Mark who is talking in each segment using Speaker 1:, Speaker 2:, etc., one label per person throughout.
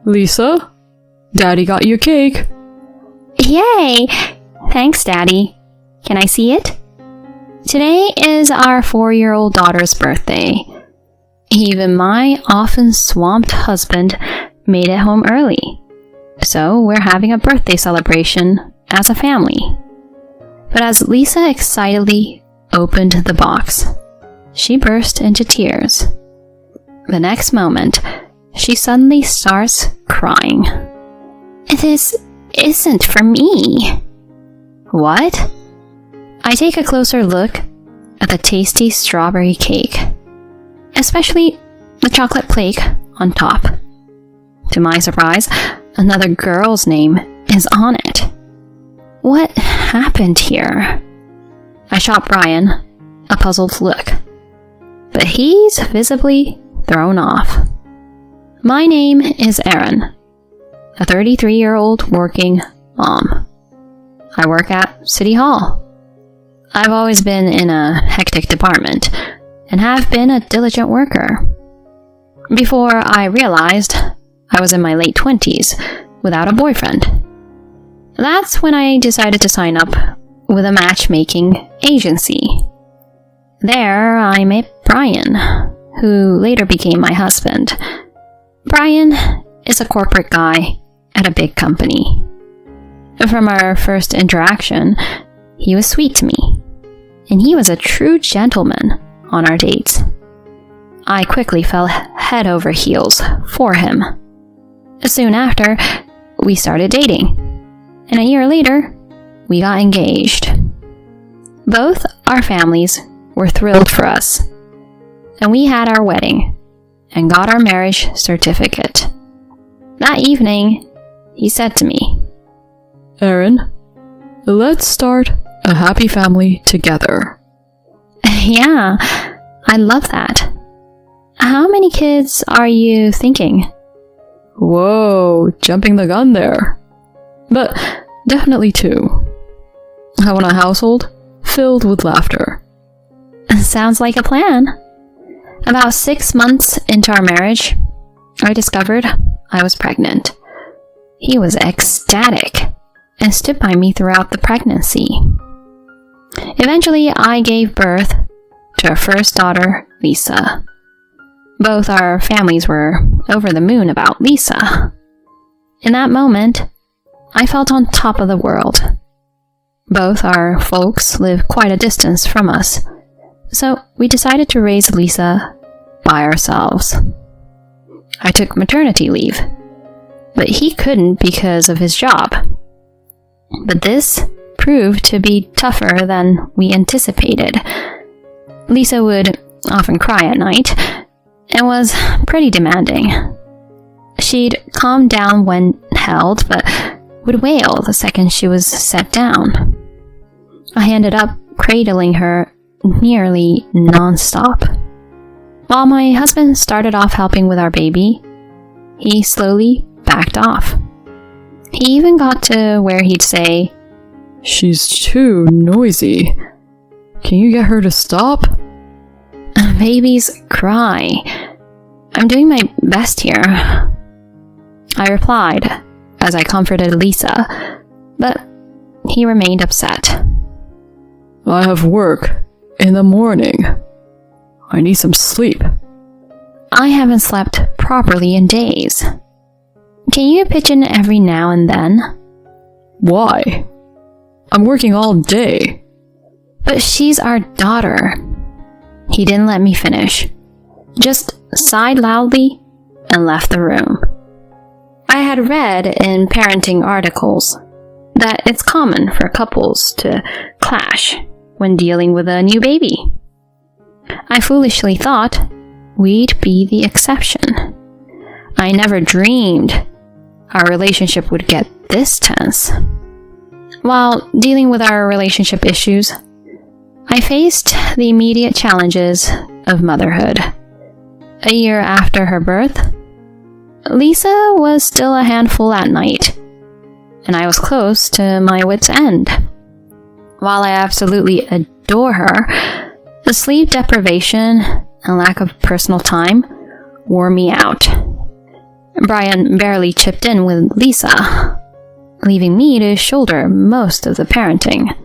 Speaker 1: Lisa, Daddy got you a cake.
Speaker 2: Yay! Thanks, Daddy. Can I see it? Today is our 4-year-old daughter's birthday. Even my often swamped husband made it home early. So we're having a birthday celebration as a family. But as Lisa excitedly opened the box, she burst into tears. The next moment, she suddenly starts crying. This isn't for me. What? I take a closer look at the tasty strawberry cake, especially the chocolate flake on top. To my surprise, another girl's name is on it. What happened here? I shot Brian a puzzled look, but he's visibly thrown off. My name is Erin, a 33-year-old working mom. I work at City Hall. I've always been in a hectic department and have been a diligent worker. Before I realized I was in my late 20s without a boyfriend. That's when I decided to sign up with a matchmaking agency. There, I met Brian, who later became my husband. Brian is a corporate guy at a big company. From our first interaction, he was sweet to me, and he was a true gentleman on our dates. I quickly fell head over heels for him. Soon after, we started dating, and a year later, we got engaged. Both our families were thrilled for us, and we had our wedding and got our marriage certificate. That evening, he said to me,
Speaker 1: Erin, let's start a happy family together.
Speaker 2: Yeah, I love that. How many kids are you thinking?
Speaker 1: Whoa, jumping the gun there. But definitely 2. I want a household filled with laughter.
Speaker 2: Sounds like a plan. About 6 months into our marriage, I discovered I was pregnant. He was ecstatic and stood by me throughout the pregnancy. Eventually, I gave birth to our first daughter, Lisa. Both our families were over the moon about Lisa. In that moment, I felt on top of the world. Both our folks live quite a distance from us, so we decided to raise Lisa by ourselves. I took maternity leave, but he couldn't because of his job. But this proved to be tougher than we anticipated. Lisa would often cry at night and was pretty demanding. She'd calm down when held, but would wail the second she was set down. I ended up cradling her nearly non-stop. While my husband started off helping with our baby, he slowly backed off. He even got to where he'd say,
Speaker 1: She's too noisy. Can you get her to stop?
Speaker 2: Babies cry. I'm doing my best here. I replied as I comforted Lisa, but he remained upset.
Speaker 1: I have work in the morning. I need some sleep.
Speaker 2: I haven't slept properly in days. Can you pitch in every now and then?
Speaker 1: Why? I'm working all day.
Speaker 2: But she's our daughter. He didn't let me finish, just sighed loudly and left the room. I had read in parenting articles that it's common for couples to clash when dealing with a new baby. I foolishly thought we'd be the exception. I never dreamed our relationship would get this tense. While dealing with our relationship issues, I faced the immediate challenges of motherhood. A year after her birth, Lisa was still a handful at night, and I was close to my wit's end. While I absolutely adore her, the sleep deprivation and lack of personal time wore me out. Brian barely chipped in with Lisa, leaving me to shoulder most of the parenting.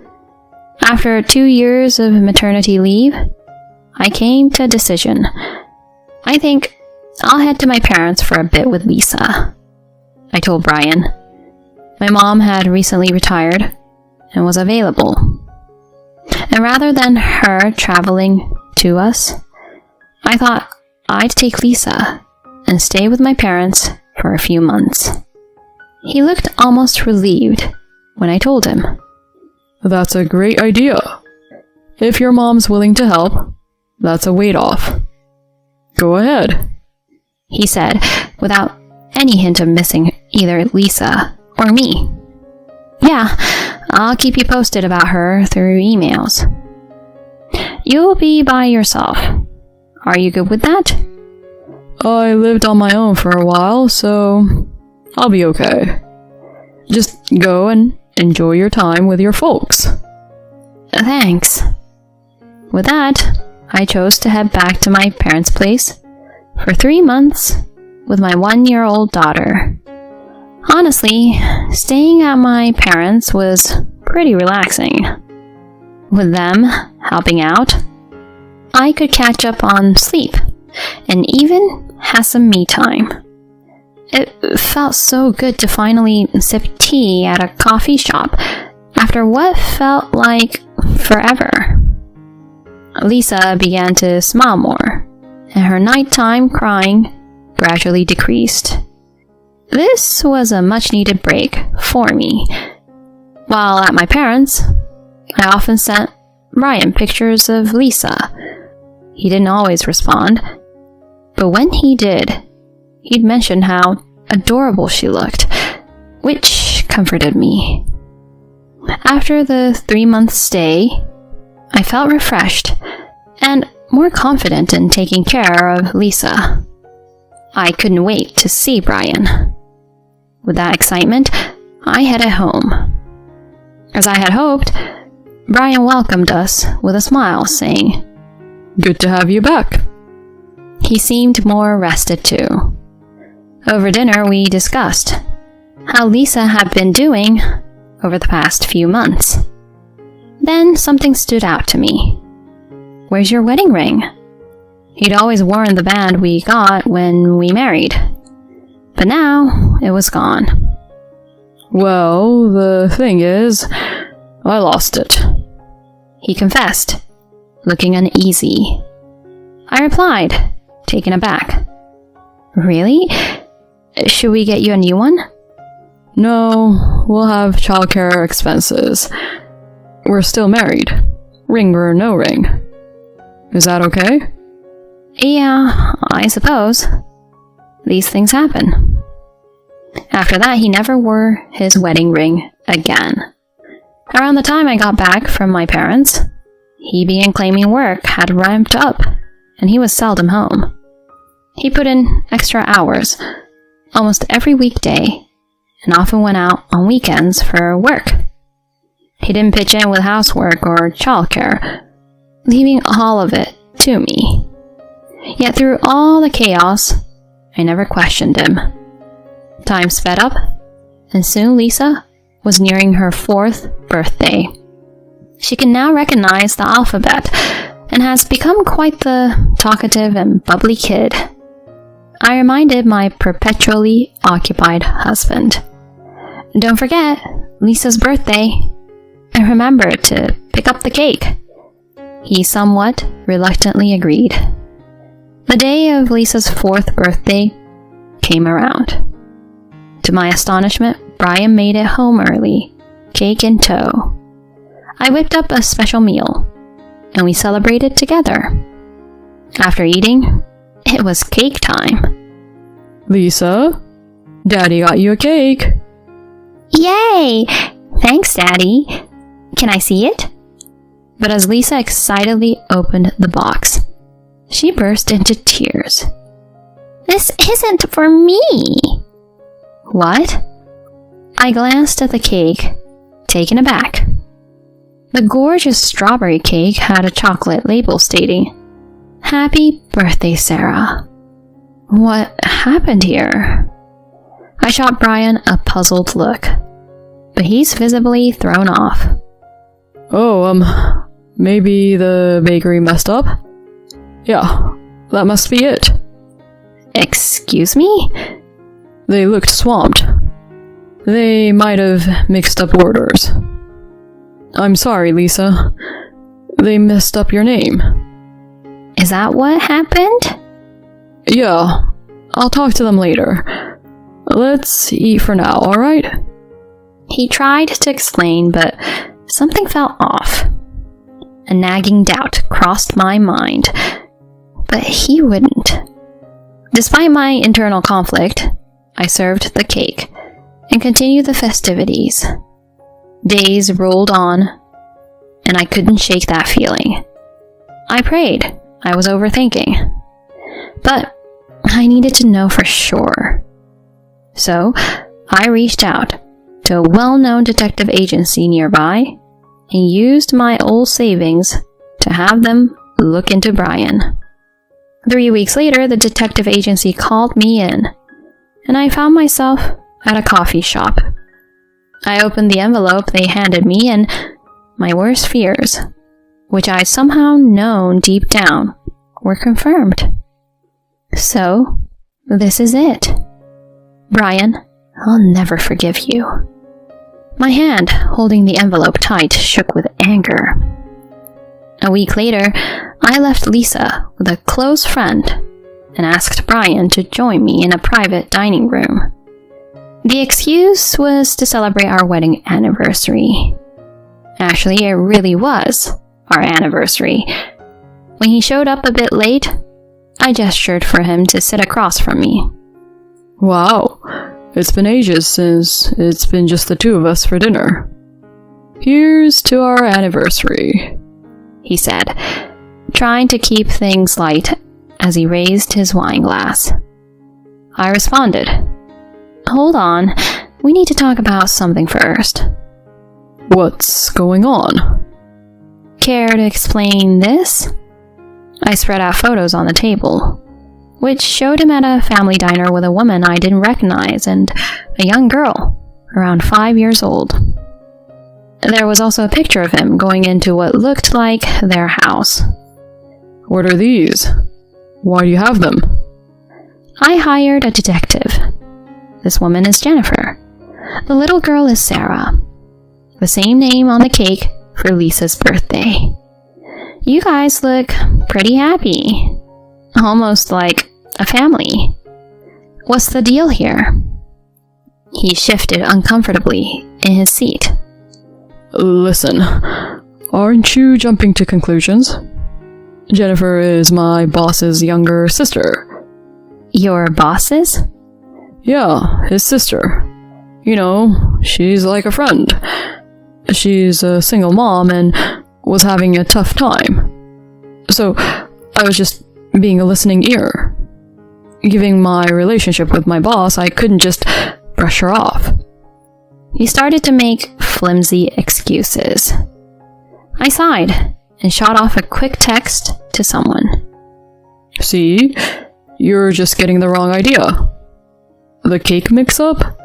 Speaker 2: After 2 years of maternity leave, I came to a decision. I think I'll head to my parents for a bit with Lisa, I told Brian. My mom had recently retired and was available. And rather than her traveling to us, I thought I'd take Lisa and stay with my parents for a few months. He looked almost relieved when I told him.
Speaker 1: That's a great idea. If your mom's willing to help, that's a weight off. Go ahead,
Speaker 2: he said, without any hint of missing either Lisa or me. Yeah, I'll keep you posted about her through emails. You'll be by yourself. Are you good with that?
Speaker 1: I lived on my own for a while, so I'll be okay. Just go and enjoy your time with your folks.
Speaker 2: Thanks. With that, I chose to head back to my parents' place for 3 months with my 1-year-old daughter. Honestly, staying at my parents' was pretty relaxing. With them helping out, I could catch up on sleep and even have some me time. It felt so good to finally sip tea at a coffee shop after what felt like forever. Lisa began to smile more, and her nighttime crying gradually decreased. This was a much-needed break for me. While at my parents', I often sent Brian pictures of Lisa. He didn't always respond, but when he did, he'd mention how adorable she looked, which comforted me. After the 3-month stay, I felt refreshed and more confident in taking care of Lisa. I couldn't wait to see Brian. With that excitement, I headed home. As I had hoped, Brian welcomed us with a smile, saying,
Speaker 1: "Good to have you back."
Speaker 2: He seemed more rested too. Over dinner, we discussed how Lisa had been doing over the past few months. Then something stood out to me. "Where's your wedding ring?" He'd always worn the band we got when we married, but now it was gone.
Speaker 1: "Well, the thing is, I lost it,"
Speaker 2: he confessed, looking uneasy. I replied, taken aback. "Really? Should we get you a new one?"
Speaker 1: "No, we'll have childcare expenses. We're still married, ring or no ring. Is that okay?"
Speaker 2: "Yeah, I suppose. These things happen." After that, he never wore his wedding ring again. Around the time I got back from my parents, he began claiming work had ramped up, and he was seldom home. He put in extra hours almost every weekday, and often went out on weekends for work. He didn't pitch in with housework or childcare, leaving all of it to me. Yet through all the chaos, I never questioned him. Time sped up, and soon Lisa was nearing her 4th birthday. She can now recognize the alphabet and has become quite the talkative and bubbly kid. I reminded my perpetually occupied husband, "Don't forget, Lisa's birthday, and remember to pick up the cake." He somewhat reluctantly agreed. The day of Lisa's 4th birthday came around. To my astonishment, Brian made it home early, cake in tow. I whipped up a special meal, and we celebrated together. After eating, it was cake time.
Speaker 1: "Lisa, Daddy got you a cake."
Speaker 2: "Yay! Thanks, Daddy. Can I see it?" But as Lisa excitedly opened the box, she burst into tears. "This isn't for me!" "What?" I glanced at the cake, taken aback. The gorgeous strawberry cake had a chocolate label stating, "Happy birthday, Sarah." What happened here? I shot Brian a puzzled look, but he's visibly thrown off.
Speaker 1: Oh, maybe the bakery messed up? Yeah, that must be it.
Speaker 2: Excuse me?
Speaker 1: They looked swamped. They might have mixed up orders. I'm sorry, Lisa. They messed up your name.
Speaker 2: Is that what happened?
Speaker 1: Yeah, I'll talk to them later. Let's eat for now, alright?
Speaker 2: He tried to explain, but something felt off. A nagging doubt crossed my mind, but he wouldn't. Despite my internal conflict, I served the cake and continued the festivities. Days rolled on, and I couldn't shake that feeling. I prayed. I was overthinking. But I needed to know for sure. So I reached out to a well-known detective agency nearby and used my old savings to have them look into Brian. 3 weeks later, the detective agency called me in, and I found myself at a coffee shop. I opened the envelope they handed me, and my worst fears, which I somehow known deep down, were confirmed. So, this is it. Brian, I'll never forgive you. My hand, holding the envelope tight, shook with anger. A week later, I left Lisa with a close friend and asked Brian to join me in a private dining room. The excuse was to celebrate our wedding anniversary. Actually, it really was our anniversary. When he showed up a bit late, I gestured for him to sit across from me.
Speaker 1: Wow, it's been ages since it's been just the two of us for dinner. Here's to our anniversary, he said, trying to keep things light as he raised his wine glass. I responded, Hold on, we need to talk about something first. What's going on?
Speaker 2: Care to explain this? I spread out photos on the table, which showed him at a family diner with a woman I didn't recognize and a young girl, around 5 years old. There was also a picture of him going into what looked like their house.
Speaker 1: What are these? Why do you have them?
Speaker 2: I hired a detective. This woman is Jennifer. The little girl is Sarah. The same name on the cake for Lisa's birthday. You guys look pretty happy. Almost like a family. What's the deal here? He shifted uncomfortably in his seat.
Speaker 1: Listen, aren't you jumping to conclusions? Jennifer is my boss's younger sister.
Speaker 2: Your boss's?
Speaker 1: Yeah, his sister. You know, she's like a friend. She's a single mom and was having a tough time. So, I was just being a listening ear. Given my relationship with my boss, I couldn't just brush her off.
Speaker 2: He started to make flimsy excuses. I sighed and shot off a quick text to someone.
Speaker 1: See? You're just getting the wrong idea. The cake mix-up?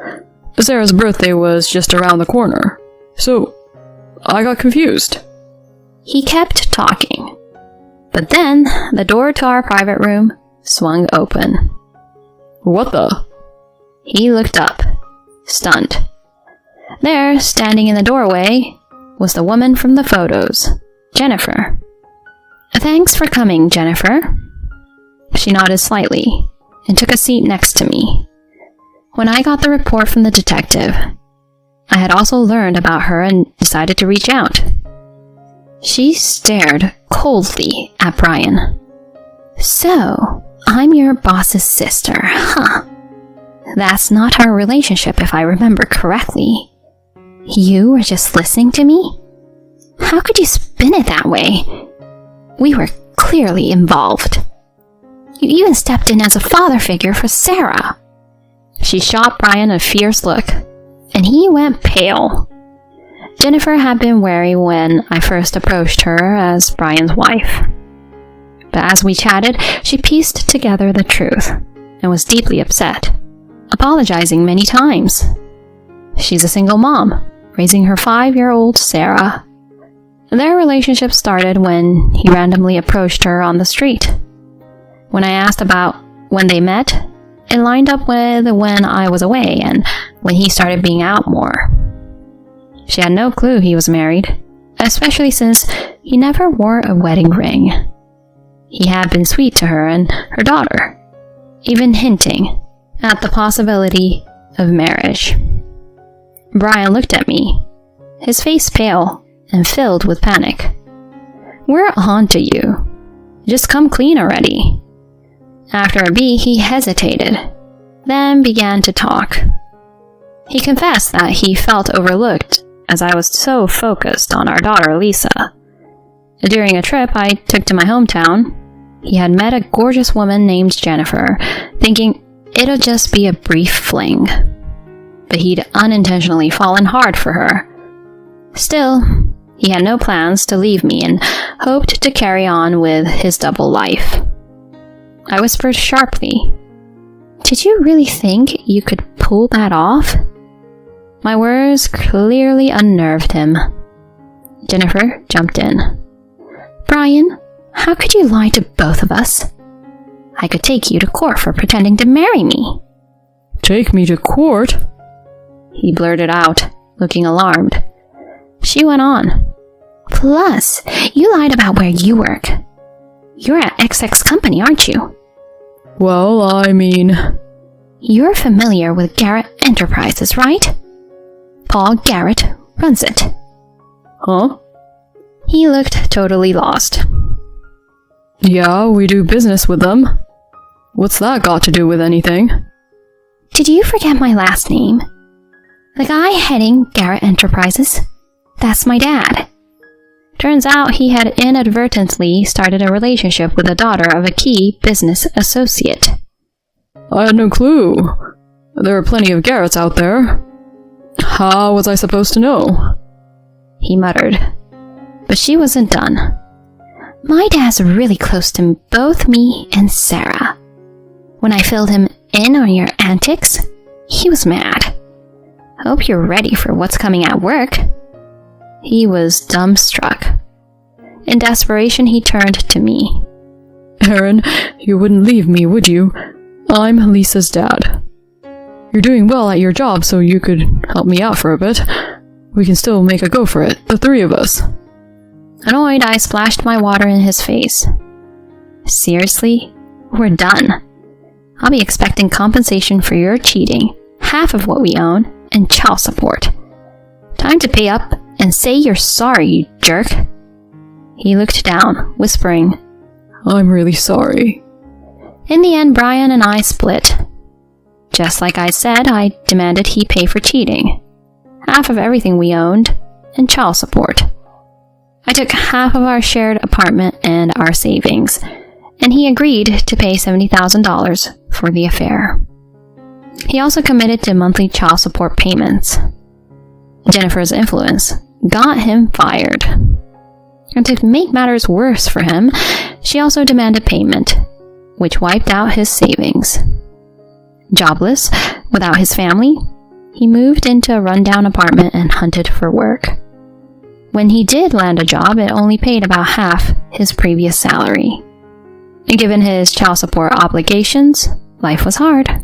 Speaker 1: Sarah's birthday was just around the corner. So, I got confused.
Speaker 2: He kept talking. But then, the door to our private room swung open.
Speaker 1: What the?
Speaker 2: He looked up, stunned. There, standing in the doorway, was the woman from the photos, Jennifer. Thanks for coming, Jennifer. She nodded slightly and took a seat next to me. When I got the report from the detective, I had also learned about her and decided to reach out. She stared coldly at Brian. So, I'm your boss's sister, huh? That's not our relationship if I remember correctly. You were just listening to me? How could you spin it that way? We were clearly involved. You even stepped in as a father figure for Sarah. She shot Brian a fierce look, and he went pale. Jennifer had been wary when I first approached her as Brian's wife. But as we chatted, she pieced together the truth and was deeply upset. apologizing many times. She's a single mom, raising her 5-year-old Sarah. Their relationship started when he randomly approached her on the street. When I asked about when they met, it lined up with when I was away and when he started being out more. She had no clue he was married, especially since he never wore a wedding ring. He had been sweet to her and her daughter, even hinting at the possibility of marriage. Brian looked at me, his face pale and filled with panic. "We're on to you. Just come clean already." After a beat, he hesitated, then began to talk. He confessed that he felt overlooked as I was so focused on our daughter, Lisa. During a trip I took to my hometown, he had met a gorgeous woman named Jennifer, thinking it'll just be a brief fling. But he'd unintentionally fallen hard for her. Still, he had no plans to leave me and hoped to carry on with his double life. I whispered sharply, "Did you really think you could pull that off?" My words clearly unnerved him. Jennifer jumped in. "Brian, how could you lie to both of us? I could take you to court for pretending to marry me."
Speaker 1: "Take me to court?"
Speaker 2: he blurted out, looking alarmed. She went on. "Plus, you lied about where you work. You're at XX Company, aren't you?"
Speaker 1: "Well, I mean..."
Speaker 2: "You're familiar with Garrett Enterprises, right? Paul Garrett runs it."
Speaker 1: "Huh?"
Speaker 2: He looked totally lost.
Speaker 1: "Yeah, we do business with them. What's that got to do with anything?"
Speaker 2: "Did you forget my last name? The guy heading Garrett Enterprises? That's my dad." Turns out he had inadvertently started a relationship with the daughter of a key business associate.
Speaker 1: "I had no clue. There are plenty of Garretts out there. How was I supposed to know?"
Speaker 2: he muttered. But she wasn't done. "My dad's really close to both me and Sarah. When I filled him in on your antics, he was mad. Hope you're ready for what's coming at work." He was dumbstruck. In desperation, he turned to me.
Speaker 1: "Aaron, you wouldn't leave me, would you? I'm Lisa's dad. You're doing well at your job, so you could help me out for a bit. We can still make a go for it, the three of us."
Speaker 2: Annoyed, I splashed my water in his face. "Seriously? We're done. I'll be expecting compensation for your cheating, half of what we own, and child support. Time to pay up and say you're sorry, you jerk." He looked down, whispering,
Speaker 1: "I'm really sorry."
Speaker 2: In the end, Brian and I split. Just like I said, I demanded he pay for cheating, half of everything we owned, and child support. I took half of our shared apartment and our savings, and he agreed to pay $70,000 for the affair. He also committed to monthly child support payments. Jennifer's influence got him fired. And to make matters worse for him, she also demanded payment, which wiped out his savings. Jobless, without his family, he moved into a rundown apartment and hunted for work. When he did land a job, it only paid about half his previous salary. And given his child support obligations, life was hard.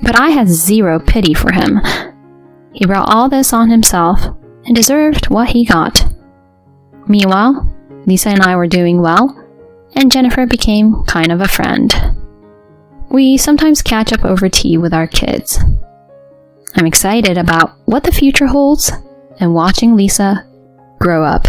Speaker 2: But I had zero pity for him. He brought all this on himself and deserved what he got. Meanwhile, Lisa and I were doing well, and Jennifer became kind of a friend. We sometimes catch up over tea with our kids. I'm excited about what the future holds and watching Lisa grow up.